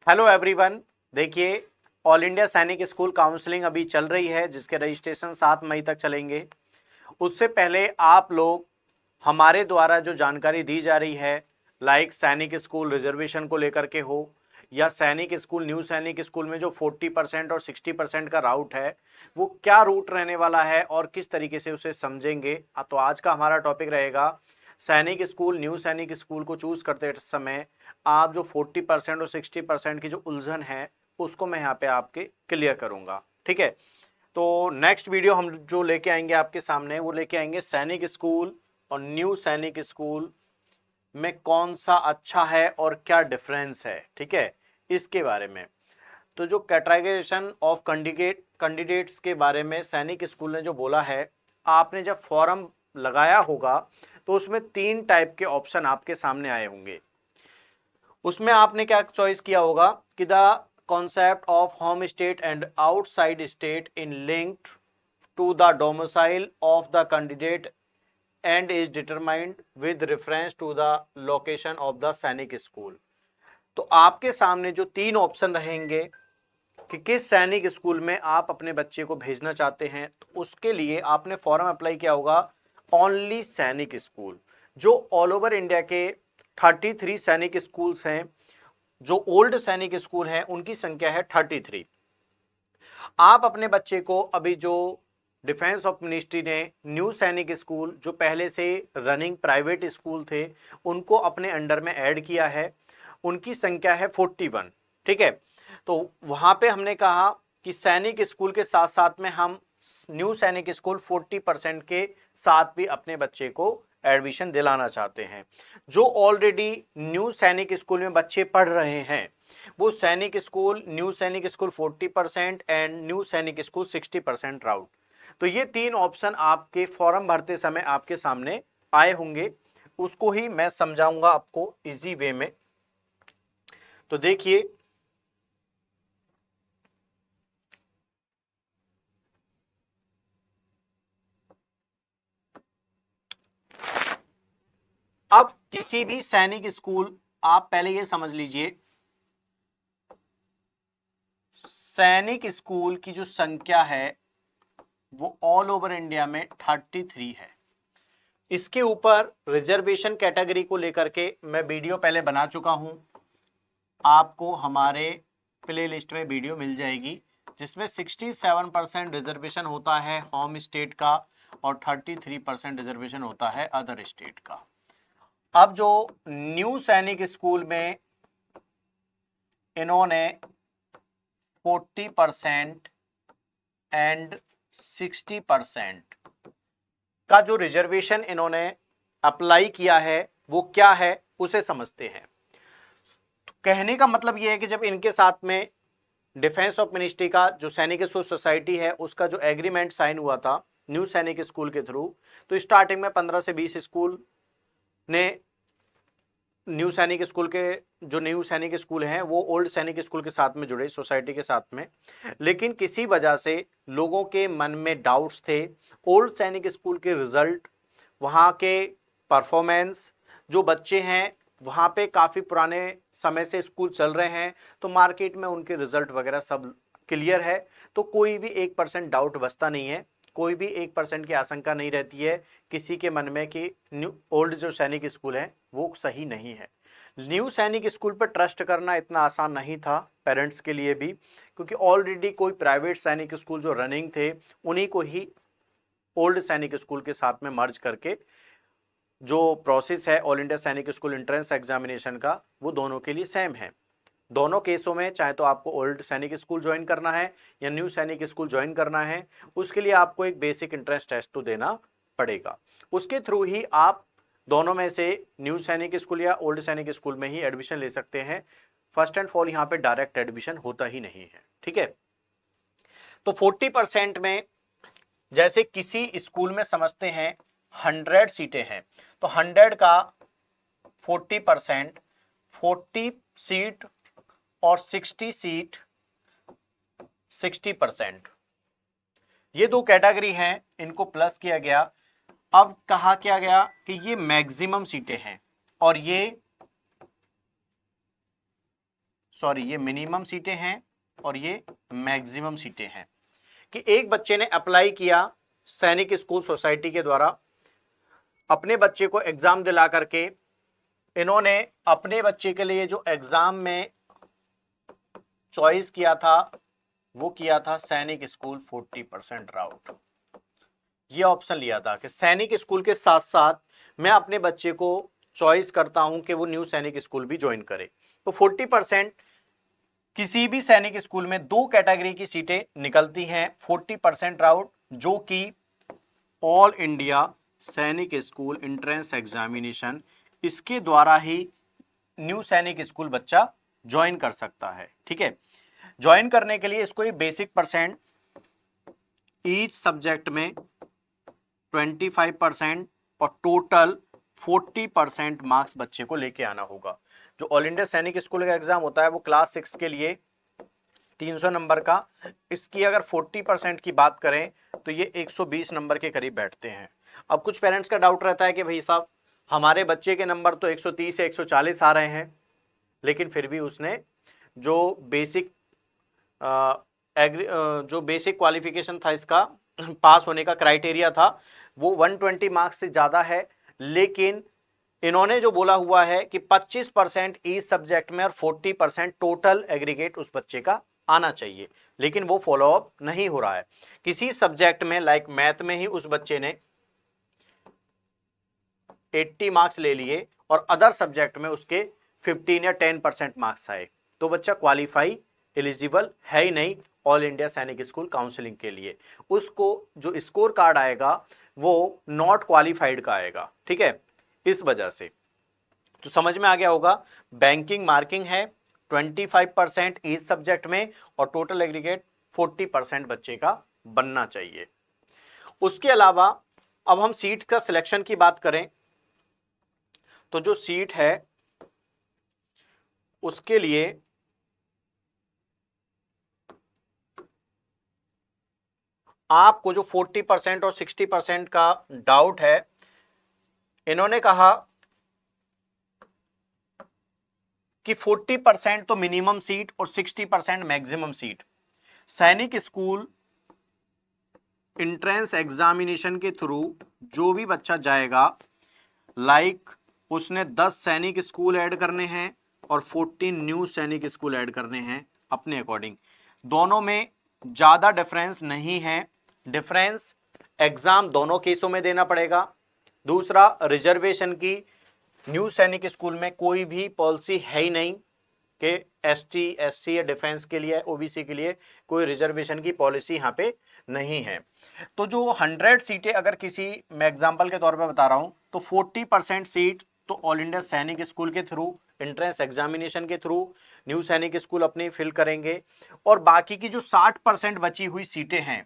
Hello everyone. देखिए, all India सैनिक school counselling अभी चल रही है, जिसके रजिस्ट्रेशन 7 मई तक चलेंगे। उससे पहले आप लोग हमारे द्वारा जो जानकारी दी जा रही है, लाइक सैनिक स्कूल रिजर्वेशन को लेकर के हो, या सैनिक स्कूल न्यू सैनिक स्कूल में जो 40% और 60% का राउट है, वो क्या रूट रहने वाला है और किस तरीके से उसे समझेंगे। तो आज का हमारा टॉपिक रहेगा सैनिक स्कूल न्यू सैनिक स्कूल को चूज करते समय आप जो 40% और 60% की जो उलझन है, उसको मैं यहाँ पे आपके क्लियर करूंगा। ठीक है, तो नेक्स्ट वीडियो हम जो लेके आएंगे आपके सामने, वो लेके आएंगे सैनिक स्कूल और न्यू सैनिक स्कूल में कौन सा अच्छा है और क्या डिफरेंस है। ठीक है, इसके बारे में। तो जो कैटेगराइजेशन ऑफ कैंडिडेट्स के बारे में सैनिक स्कूल ने जो बोला है, आपने जब फॉर्म लगाया होगा तो उसमें 3 टाइप के ऑप्शन आपके सामने आए होंगे। उसमें आपने क्या चॉइस किया होगा कि the concept of home state and outside state in linked to the domicile of the candidate and is determined with reference to the location of the Sainik school. तो आपके सामने जो 3 ऑप्शन रहेंगे कि किस सैनिक स्कूल में आप अपने बच्चे को भेजना चाहते हैं, तो उसके लिए आपने फॉर्म अप्लाई किया होगा ओनली सैनिक स्कूल। जो ऑल ओवर इंडिया के 33 सैनिक स्कूल्स हैं, जो ओल्ड सैनिक स्कूल हैं, उनकी संख्या है 33। आप अपने बच्चे को अभी जो डिफेंस ऑफ मिनिस्ट्री ने न्यू सैनिक स्कूल, जो पहले से रनिंग प्राइवेट स्कूल थे, उनको अपने अंडर में ऐड किया है, उनकी संख्या है 41। ठीक है, तो वहां पे हमने कहा कि सैनिक स्कूल के साथ साथ में हम न्यू सैनिक स्कूल 40% के साथ भी अपने बच्चे को एडमिशन दिलाना चाहते हैं। जो ऑलरेडी न्यू सैनिक स्कूल में बच्चे पढ़ रहे हैं, वो सैनिक स्कूल न्यू सैनिक स्कूल 40% एंड न्यू सैनिक स्कूल 60% राउट। तो ये 3 ऑप्शन आपके फॉर्म भरते समय आपके सामने आए होंगे, उसको ही मैं समझाऊंगा आपको इजी वे में। तो देखिए, अब किसी भी सैनिक स्कूल, आप पहले ये समझ लीजिए, सैनिक स्कूल की जो संख्या है वो ऑल ओवर इंडिया में 33 है। इसके ऊपर रिजर्वेशन कैटेगरी को लेकर के मैं वीडियो पहले बना चुका हूं, आपको हमारे प्ले लिस्ट में वीडियो मिल जाएगी, जिसमें 67% रिजर्वेशन होता है होम स्टेट का और 33% रिजर्वेशन होता है अदर स्टेट का। अब जो न्यू सैनिक स्कूल में इन्होंने 40% एंड 60% का जो रिजर्वेशन इन्होंने अप्लाई किया है, वो क्या है उसे समझते हैं। तो कहने का मतलब यह है कि जब इनके साथ में डिफेंस ऑफ मिनिस्ट्री का जो सैनिक स्कूल सोसाइटी है, उसका जो एग्रीमेंट साइन हुआ था न्यू सैनिक स्कूल के थ्रू, तो स्टार्टिंग में 15 से 20 स्कूल ने न्यू सैनिक स्कूल के, जो न्यू सैनिक स्कूल हैं वो ओल्ड सैनिक स्कूल के साथ में जुड़े, सोसाइटी के साथ में। लेकिन किसी वजह से लोगों के मन में डाउट्स थे, ओल्ड सैनिक स्कूल के रिजल्ट, वहाँ के परफॉर्मेंस, जो बच्चे हैं वहाँ पे काफ़ी पुराने समय से स्कूल चल रहे हैं, तो मार्केट में उनके रिजल्ट वगैरह सब क्लियर है, तो कोई भी 1% डाउट बचता नहीं है, कोई भी 1% की आशंका नहीं रहती है किसी के मन में कि न्यू ओल्ड जो सैनिक स्कूल है वो सही नहीं है। न्यू सैनिक स्कूल पर ट्रस्ट करना इतना आसान नहीं था पेरेंट्स के लिए भी, क्योंकि ऑलरेडी कोई प्राइवेट सैनिक स्कूल जो रनिंग थे, उन्हीं को ही ओल्ड सैनिक स्कूल के साथ में मर्ज करके जो प्रोसेस है ऑल इंडिया सैनिक स्कूल एंट्रेंस एग्जामिनेशन का, वो दोनों के लिए सेम है। दोनों केसों में चाहे तो आपको ओल्ड सैनिक स्कूल ज्वाइन करना है या न्यू सैनिक स्कूल ज्वाइन करना है, उसके लिए आपको एक बेसिक एंट्रेंस टेस्ट तो देना पड़ेगा। उसके थ्रू ही आप दोनों में से न्यू सैनिक स्कूल या ओल्ड सैनिक स्कूल में ही एडमिशन ले सकते हैं। फर्स्ट एंड फॉल यहाँ पे डायरेक्ट एडमिशन होता ही नहीं है। ठीक है, तो 40% में जैसे किसी स्कूल में समझते हैं 100 सीटें हैं, तो 100 का 40%, 40 सीट और 60 सीट 60%, ये दो कैटेगरी हैं, इनको प्लस किया गया। अब कहा क्या गया कि ये मैक्सिमम सीटें हैं और ये सॉरी ये मिनिमम सीटें हैं और ये मैक्सिमम सीटें हैं, कि एक बच्चे ने अप्लाई किया सैनिक स्कूल सोसाइटी के द्वारा, अपने बच्चे को एग्जाम दिला करके इन्होंने अपने बच्चे के लिए जो एग्जाम में चॉइस किया था वो किया था सैनिक स्कूल 40% राउट। ये ऑप्शन लिया था कि सैनिक स्कूल के साथ साथ मैं अपने बच्चे को चॉइस करता हूं कि वो न्यू सैनिक स्कूल भी ज्वाइन करे। तो 40% किसी भी सैनिक स्कूल में दो कैटेगरी की सीटें निकलती हैं, 40% राउट जो कि ऑल इंडिया सैनिक स्कूल एंट्रेंस एग्जामिनेशन, इसके द्वारा ही न्यू सैनिक स्कूल बच्चा ज्वाइन कर सकता है। ठीक है, ज्वाइन करने के लिए इसको ये बेसिक परसेंट ईच सब्जेक्ट में 25% और टोटल 40% मार्क्स बच्चे को लेके आना होगा। जो ऑल इंडिया सैनिक स्कूल का एग्जाम होता है वो क्लास 6 के लिए 300 नंबर का, इसकी अगर 40% की बात करें तो ये 120 नंबर के करीब बैठते हैं। अब कुछ पेरेंट्स का डाउट रहता है कि भाई साहब हमारे बच्चे के नंबर तो 130 से 140 आ रहे हैं, लेकिन फिर भी उसने जो बेसिक क्वालिफिकेशन था इसका पास होने का क्राइटेरिया था वो 120 मार्क्स से ज्यादा है, लेकिन इन्होंने जो बोला हुआ है कि 25% इस सब्जेक्ट में और 40% टोटल एग्रीगेट उस बच्चे का आना चाहिए, लेकिन वो फॉलो अप नहीं हो रहा है। किसी सब्जेक्ट में लाइक मैथ में ही उस बच्चे ने 80 मार्क्स ले लिए और अदर सब्जेक्ट में उसके 15 या 10% मार्क्स आए, तो बच्चा क्वालिफाई एलिजिबल है ही नहीं ऑल इंडिया सैनिक स्कूल काउंसलिंग के लिए। उसको जो स्कोर कार्ड आएगा वो नॉट क्वालिफाइड का आएगा। ठीक है, इस वजह से तो समझ में आ गया होगा। बैंकिंग मार्किंग है 25% इस सब्जेक्ट में और टोटल एग्रीगेट 40% बच्चे का बनना चाहिए। उसके अलावा अब हम सीट का सिलेक्शन की बात करें तो जो सीट है उसके लिए आपको जो 40% और 60% का डाउट है, इन्होंने कहा कि 40% तो मिनिमम सीट और 60% मैक्सिमम सीट सैनिक स्कूल एंट्रेंस एग्जामिनेशन के थ्रू जो भी बच्चा जाएगा, लाइक उसने 10 सैनिक स्कूल ऐड करने हैं और 14 न्यू सैनिक स्कूल ऐड करने हैं अपने अकॉर्डिंग। दोनों में ज्यादा डिफरेंस नहीं है, डिफरेंस एग्जाम दोनों केसों में देना पड़ेगा। दूसरा, रिजर्वेशन की न्यू सैनिक स्कूल में कोई भी पॉलिसी है ही नहीं कि एसटी एससी या डिफेंस के लिए ओबीसी के लिए कोई रिजर्वेशन की पॉलिसी यहाँ पे नहीं है। तो जो 100 सीटें अगर किसी मैं एग्जांपल के तौर पे बता रहा हूं तो 40% सीट तो ऑल इंडिया सैनिक स्कूल के थ्रू एंट्रेंस एग्जामिनेशन के थ्रू न्यू सैनिक स्कूल अपनी फिल करेंगे, और बाकी की जो 60% बची हुई सीटें हैं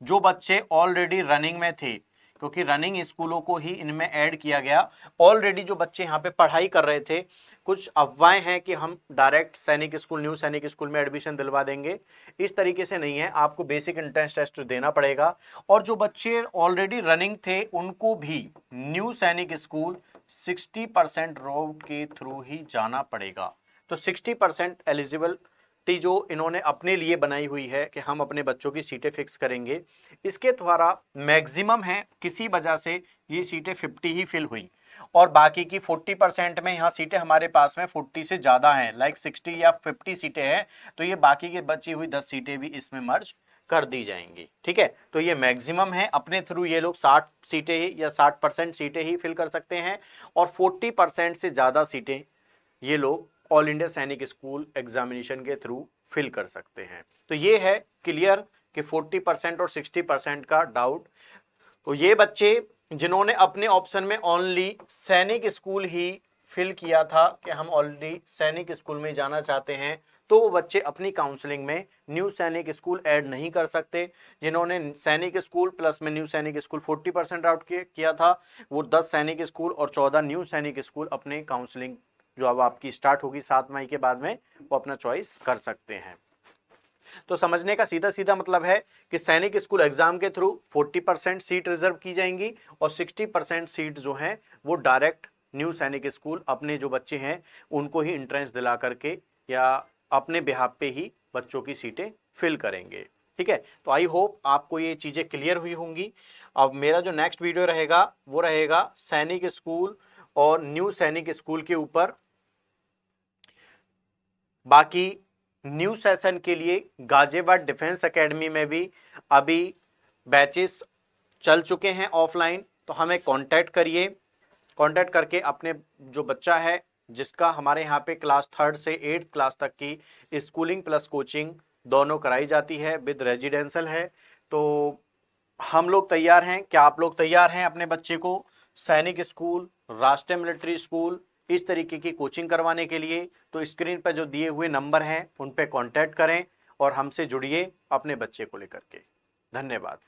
जो बच्चे ऑलरेडी रनिंग में थे, क्योंकि रनिंग स्कूलों को ही इनमें ऐड किया गया, ऑलरेडी जो बच्चे यहाँ पे पढ़ाई कर रहे थे, कुछ अफवाहें हैं कि हम डायरेक्ट सैनिक स्कूल न्यू सैनिक स्कूल में एडमिशन दिलवा देंगे, इस तरीके से नहीं है। आपको बेसिक एंट्रेंस टेस्ट देना पड़ेगा, और जो बच्चे ऑलरेडी रनिंग थे उनको भी न्यू सैनिक स्कूल 60% रोड के थ्रू ही जाना पड़ेगा। तो 60% एलिजिबल जो इन्होंने अपने लिए बनाई हुई है कि हम अपने बच्चों की सीटें फिक्स करेंगे, इसके द्वारा मैक्सिमम है, किसी वजह से ये सीटें 50 ही फिल हुई और बाकी की 40% में यहाँ सीटें हमारे पास में 40 से ज़्यादा हैं, लाइक 60 या 50 सीटें हैं, तो ये बाकी की बची हुई 10 सीटें भी इसमें मर्ज कर दी जाएंगी। ठीक है, तो ये मैक्सिमम है, अपने थ्रू ये लोग 60 सीटें ही या 60% सीटें ही फिल कर सकते हैं और 40% से ज़्यादा सीटें ये लोग ऑल इंडिया सैनिक स्कूल एग्जामिनेशन के थ्रू फिल कर सकते हैं। तो ये है क्लियर कि 40% और 60% का डाउट। तो ये बच्चे जिन्होंने अपने ऑप्शन में ओनली सैनिक स्कूल ही फिल किया था कि हम ऑलरेडी सैनिक स्कूल में जाना चाहते हैं, तो वो बच्चे अपनी काउंसलिंग में न्यू सैनिक स्कूल ऐड नहीं कर सकते। जिन्होंने सैनिक स्कूल प्लस में न्यू सैनिक स्कूल 40% आउट किया था, वो 10 सैनिक स्कूल और 14 न्यू सैनिक स्कूल अपने काउंसलिंग जो अब आपकी स्टार्ट होगी 7 मई के बाद में, वो अपना चॉइस कर सकते हैं। तो समझने का सीधा सीधा मतलब है कि सैनिक स्कूल एग्जाम के थ्रू 40% सीट रिजर्व की जाएंगी और 60% सीट जो हैं वो डायरेक्ट न्यू सैनिक स्कूल अपने जो बच्चे हैं उनको ही एंट्रेंस दिला करके या अपने बिहाफ पे ही बच्चों की सीटें फिल करेंगे। ठीक है, तो आई होप आपको ये चीज़ें क्लियर हुई होंगी। अब मेरा जो नेक्स्ट वीडियो रहेगा वो रहेगा सैनिक स्कूल और न्यू सैनिक स्कूल के ऊपर। बाकी न्यू सेशन के लिए गाजियाबाद डिफेंस एकेडमी में भी अभी बैचेस चल चुके हैं ऑफलाइन, तो हमें कांटेक्ट करिए। कांटेक्ट करके अपने जो बच्चा है जिसका हमारे यहाँ पे क्लास 3rd से 8th क्लास तक की स्कूलिंग प्लस कोचिंग दोनों कराई जाती है, विद रेजिडेंशियल है। तो हम लोग तैयार हैं, क्या आप लोग तैयार हैं अपने बच्चे को सैनिक स्कूल, राष्ट्रीय मिलिट्री स्कूल, इस तरीके की कोचिंग करवाने के लिए? तो स्क्रीन पर जो दिए हुए नंबर हैं उन पे कांटेक्ट करें और हमसे जुड़िए अपने बच्चे को लेकर के। धन्यवाद।